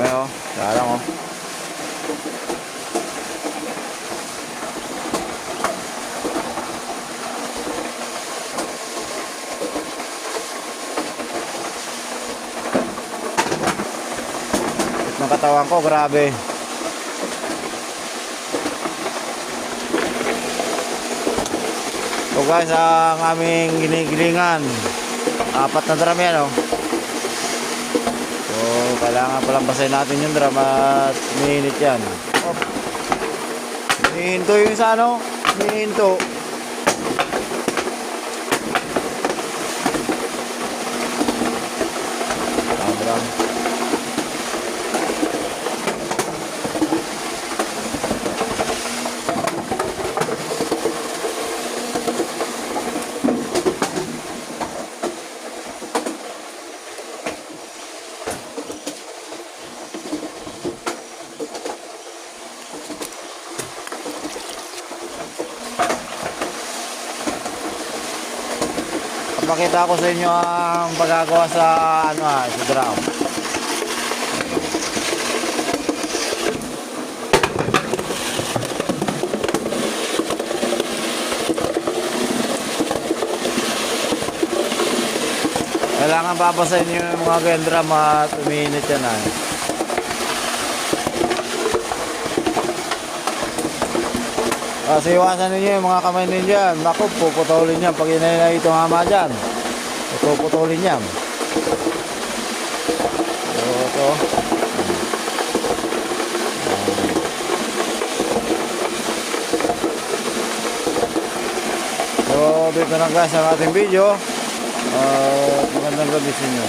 Dami oh. Sayang oh. Ng katawan ko, grabe. So guys, ang aming ginigilingan, 4 na drum yan oh. So kailangan palang basahin natin yung drum at umiinit yan. Oh. Hinihinto yung sa ano, hinihinto. Drum. Pakita ko sa inyo ang pagagawa sa ano sa drum. Kailangan babasahin nyo yung mga ganyan drum at umiinit yan Kasi iwasan ninyo yung mga kamay ninyo dyan. Naku, puputulin yan. Pag inay itong hama dyan, puputulin yan. So, ito. So, dito na guys ang ating video. Magandang gabi sa inyo.